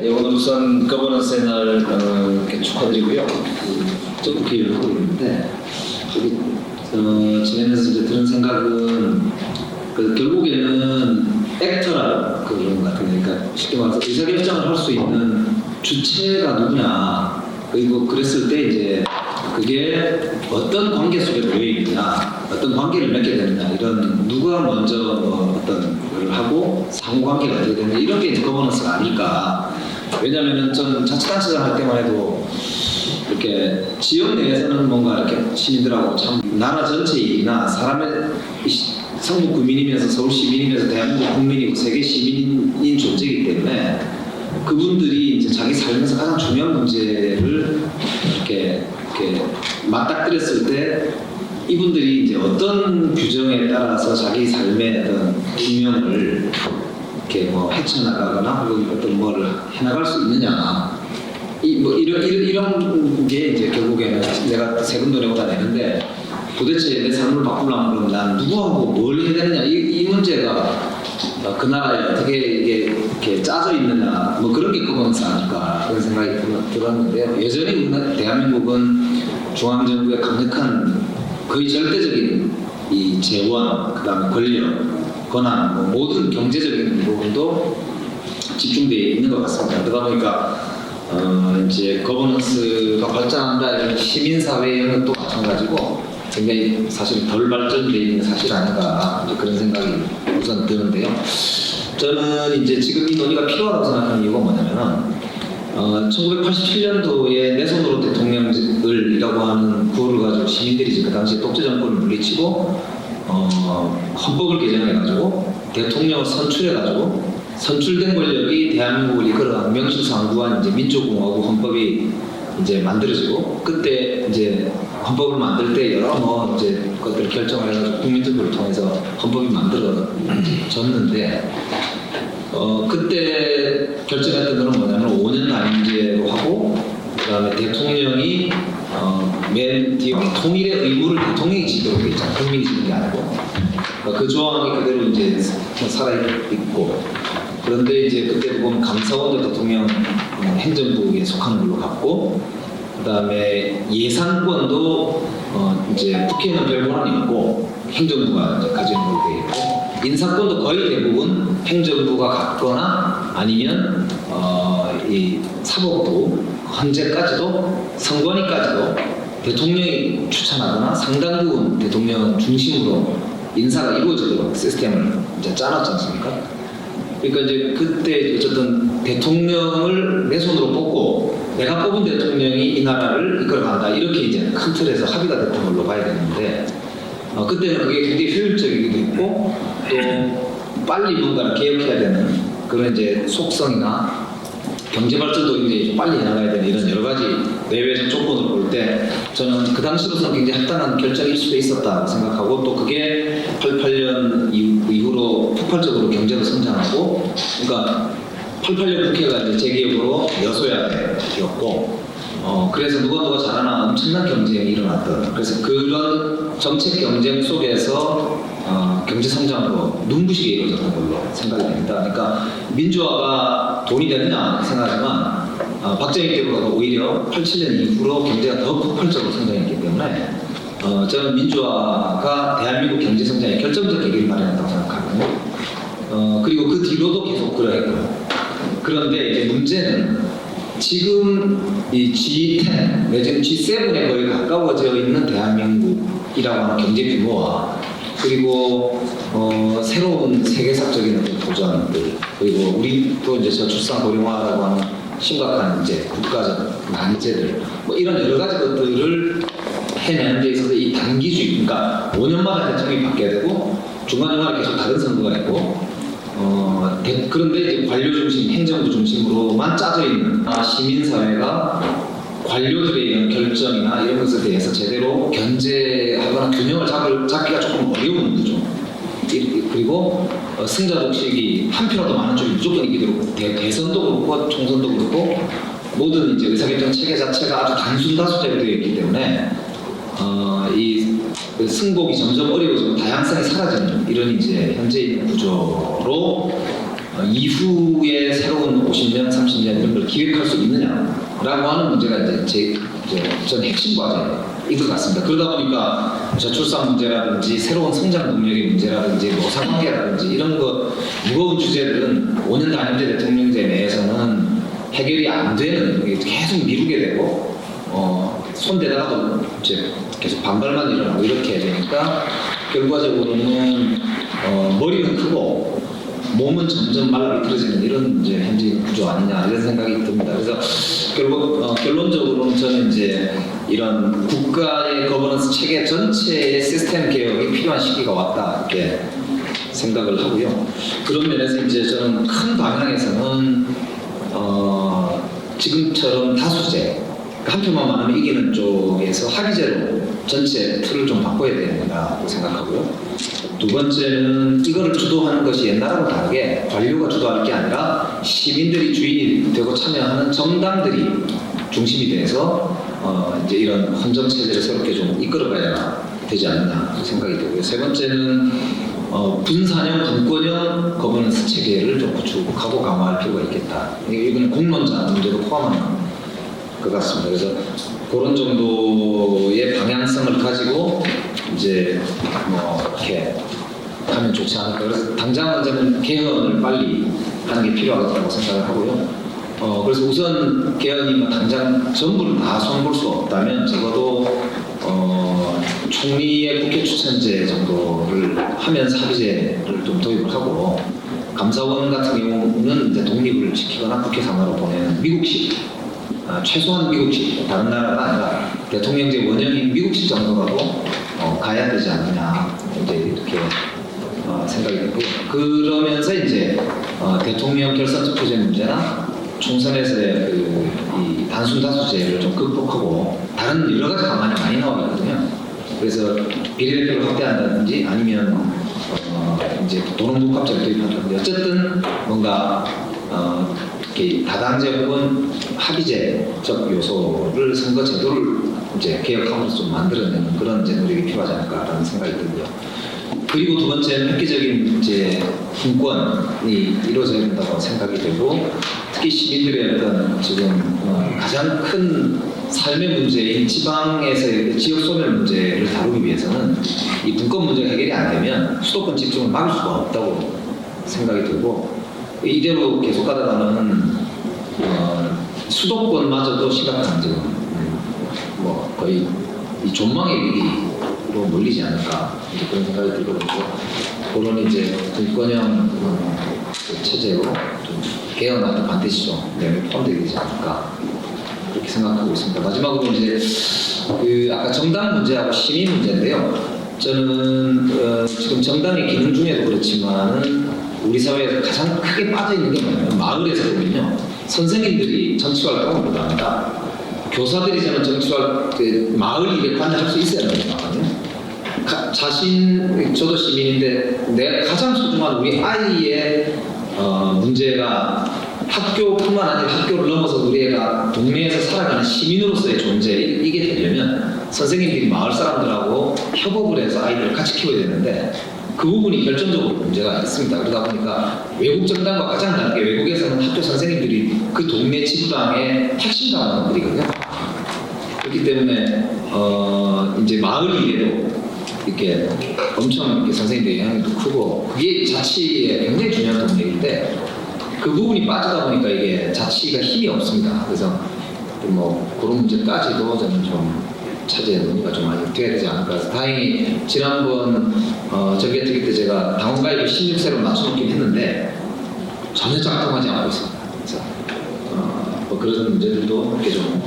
예, 오늘 우선 거버넌스의 날 이렇게 축하드리고요. 어떻게 이러고 있는데 지내면서 이제 들은 생각은 결국에는 액터라 그런 것 같은데, 그러니까 쉽게 말해서 의사결정을 할 수 있는 주체가 누구냐, 그리고 그랬을 때 이제 그게 어떤 관계 속에 놓여 있느냐, 어떤 관계를 맺게 되느냐, 이런 누가 먼저 어떤 걸 하고 상호관계가 어떻게 되느냐, 이런 게 이제 거버넌스가 아닐까. 왜냐면은 전 자치단체장 할 때만 해도 이렇게 지역 내에서는 뭔가 이렇게 시민들하고 참 나라 전체 일이나 사람의 성북 구민이면서 서울 시민이면서 대한민국 국민이고 세계 시민인 존재이기 때문에 그분들이 이제 자기 삶에서 가장 중요한 문제를 이렇게 맞닥뜨렸을 때 이분들이 이제 어떤 규정에 따라서 자기 삶의 어떤 운명을 이렇게 뭐 헤쳐나가거나 혹은 어떤 뭐를 해나갈 수 있느냐, 이런 게 이제 결국에는 내가 세금도 내고 다 내는데 도대체 내 삶을 바꾸려면 그럼 난 누구하고 뭘 해야 되느냐, 이 문제가 그 나라에 어떻게 이게 이렇게 짜져 있느냐, 뭐 그런 게 거버넌스 아닐까, 그런 생각이 들었는데요. 여전히 대한민국은 중앙정부의 강력한 거의 절대적인 이 재원, 그 다음에 권력, 권한, 뭐 모든 경제적인 부분도 집중되어 있는 것 같습니다. 그러다 보니까 이제 거버넌스가 발전한다, 이런 시민사회는 또 마찬가지고 굉장히 사실 덜 발전되어 있는 사실 아닌가, 이제 그런 생각이 우선 드는데요. 저는 이제 지금 이 논의가 필요하다고 생각하는 이유가 뭐냐면은 1987년도에 내 손으로 대통령을이라고 하는 구호를 가지고 시민들이 이제 그 당시에 독재 정권을 물리치고 헌법을 개정해가지고 대통령을 선출해가지고 선출된 권력이 대한민국을 이끌어가는 명실상부한 이제 민주공화국 헌법이 이제 만들어지고, 그때 이제 헌법을 만들 때 여러 뭐 이제 것들을 결정을 해가지고 국민투표를 통해서 헌법이 만들어졌는데, 그때 결정했던 거는 뭐냐면 5년 단임제로 하고, 그 다음에 대통령이 맨 뒤에 통일의 의무를 대통령이 지도록 돼 있잖아요. 국민이 지는 게 아니고. 그 조항이 그대로 이제 살아있고, 그런데 이제 그때 보면 감사원도 대통령 행정부에 속하는 걸로 갔고, 그 다음에 예산권도 이제 국회는 별 권한이 없고 행정부가 이제 가지는 걸로 되어 있고, 인사권도 거의 대부분 행정부가 갖거나 아니면 이 사법부, 헌재까지도 선관위까지도 대통령이 추천하거나 상당 부분 대통령 중심으로 인사가 이루어지도록 시스템을 이제 짜놨지 않습니까? 그러니까 이제 그때 어쨌든 대통령을 내 손으로 뽑고 내가 뽑은 대통령이 이 나라를 이끌어간다, 이렇게 이제 큰 틀에서 합의가 됐던 걸로 봐야 되는데, 그때는 그게 굉장히 효율적이기도 했고 또 빨리 뭔가를 개혁해야 되는 그런 이제 속성이나 경제 발전도 이제 좀 빨리 해나가야 되는 이런 여러 가지 내외적 조건을 볼 때 저는 그 당시로서는 굉장히 합당한 결정일 수도 있었다 생각하고, 또 그게 88년 이후로 폭발적으로 경제도 성장하고, 그러니까 88년 국회가 이제 제 기억으로 여소야대였고, 그래서 누가 잘하나 엄청난 경쟁이 일어났던, 그래서 그런 정책 경쟁 속에서 경제 성장으로 눈부시게 이루어졌던 걸로 생각이 됩니다. 그러니까 민주화가 돈이 되느냐 생각하지만 박정희 때보다 오히려 87년 이후로 경제가 더 폭발적으로 성장했기 때문에 저는 민주화가 대한민국 경제 성장의 결정적 계기를 마련했다고 생각하거든요. 그리고 그 뒤로도 계속 그러했고요. 그런데 이제 문제는 지금 이 G10 내지는 G7에 거의 가까워져 있는 대한민국이라고 하는 경제 규모와, 그리고 새로운 세계사적인 어떤 도전들, 그리고 우리도 이제 저출산 고령화라고 하는 심각한 이제 국가적 난제들, 뭐 이런 여러 가지 것들을 해내는 데 있어서 이 단기주의, 그러니까 5년마다 대통령이 바뀌어야 되고 중간중간에 계속 다른 선거가 있고, 그런데 이제 관료 중심, 행정부 중심으로만 짜져 있는 시민사회가 관료들의 이런 결정이나 이런 것에 대해서 제대로 견제하거나 균형을 잡기가 조금 어려운 구조. 그리고 승자 독식이 한 표라도 많은 쪽이 무조건 이기게 되고, 대선도 그렇고 총선도 그렇고 모든 이제 의사결정 체계 자체가 아주 단순 다수제로 되어 있기 때문에 이 승복이 점점 어려워지고 다양성이 사라지는 이런 이제 현재 있는 구조로 이후에 새로운 50년, 30년 이런 걸 걸 기획할 수 있느냐라고 하는 문제가 이제 전 핵심 과제인 것 같습니다. 그러다 보니까 저출산 문제라든지 새로운 성장 동력의 문제라든지 노사관계라든지 이런 거 무거운 주제들은 5년 단임제 대통령제 내에서는 해결이 안 되는, 계속 미루게 되고 손대다가도 이제 계속 반발만 일어나고 이렇게 되니까 결과적으로는 머리는 크고 몸은 점점 말라비틀어지는 이런 이제 현재 구조 아니냐 이런 생각이 듭니다. 그래서 결국 결론적으로는 저는 이제 이런 국가의 거버넌스 체계 전체의 시스템 개혁이 필요한 시기가 왔다 이렇게 생각을 하고요. 그런 면에서 이제 저는 큰 방향에서는 지금처럼 다수제, 한표만 많으면 이기는 쪽에서 합의제로 전체 틀을 좀 바꿔야 된다고 생각하고요. 두 번째는 이거를 주도하는 것이 옛날하고 다르게 관료가 주도할 게 아니라 시민들이 주인이 되고 참여하는 정당들이 중심이 돼서 이제 이런 헌정 체제를 새롭게 좀 이끌어가야 되지 않느냐 생각이 되고요. 세 번째는 분산형, 분권형 거버넌스 체계를 좀 구축하고 강화할 필요가 있겠다. 이거는 공론자 문제도 포함하는 것 같습니다. 그래서 그런 정도의 방향성을 가지고 이제 이렇게 하면 좋지 않을까. 그래서 당장은 저는 개헌을 빨리 하는 게 필요하다고 생각을 하고요. 그래서 우선 개헌이 당장 전부를 다 손볼 수 없다면 적어도 총리의 국회 추천제 정도를 하면서 합의제를 좀 도입을 하고, 감사원 같은 경우는 이제 독립을 지키거나 국회 산하로 보내는 미국식, 최소한 미국식, 다른 나라가 아니라 대통령제 원형인 미국식 정도라도 가야 되지 않느냐 이제 이렇게 생각이 되고요. 그러면서 이제 대통령 결선 투표제 문제나 총선에서의 이 단순 다수제를 좀 극복하고 다른 여러 가지 방안이 많이 나와 있거든요. 그래서 비례대표를 확대한다든지 아니면 이제 도농복합제를 도입한다든지 어쨌든 뭔가 이렇게 다당제 혹은 합의제적 요소를 선거 제도를 이제 개혁함으로써 좀 만들어내는 그런 이제 노력이 필요하지 않을까라는 생각이 들고요. 그리고 두 번째는 획기적인 이제 분권이 이루어져야 된다고 생각이 되고, 특히 시민들의 어떤 지금 가장 큰 삶의 문제인 지방에서의 지역 소멸 문제를 다루기 위해서는 이 분권 문제가 해결이 안 되면 수도권 집중을 막을 수가 없다고 생각이 들고, 이대로 계속 가다가는 수도권마저도 심각한 지금 거의 이 존망의 위기로 몰리지 않을까 이제 그런 생각이 들거든요. 그런 이제 분권형 체제로 좀 개헌하는 반드시 좀 포함되게 되지 않을까 그렇게 생각하고 있습니다. 마지막으로 이제 아까 정당 문제하고 시민 문제인데요. 저는 지금 정당의 기능 중에도 그렇지만은 우리 사회에서 가장 크게 빠져 있는 게 뭐냐면, 마을에서 보면요, 선생님들이 정치 활동을 못합니다. 교사들이 저는 정치활 마을 일에 관여할 수 있어야 된다고 생각하거든요. 저도 시민인데 내가 가장 소중한 우리 아이의 문제가 학교뿐만 아니라 학교를 넘어서 우리 애가 동네에서 살아가는 시민으로서의 존재, 이게 되려면 선생님들이 마을 사람들하고 협업을 해서 아이들을 같이 키워야 되는데 그 부분이 결정적으로 문제가 있습니다. 그러다 보니까 외국 정당과 가장 다르게 외국에서는 학교 선생님들이 그 동네 지구당의 핵심 당원들이거든요. 그렇기 때문에 이제 마을 일에도 이렇게 엄청 이렇게 선생님들의 영향도 크고, 그게 자치의 굉장히 중요한 동력인데 그 부분이 빠지다 보니까 이게 자치가 힘이 없습니다. 그래서 그런 문제까지도 저는 좀 차지의 논의가 좀 많이 돼야 되지 않을까. 다행히 지난번 정개특위 때 제가 당원 가입을 16세로 낮춰놓긴 했는데 전혀 작동하지 않고 있습니다. 그래서 그런 문제들도 함께 좀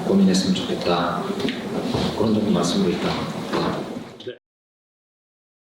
고민했으면 좋겠다. 그런 정도 말씀드리겠다.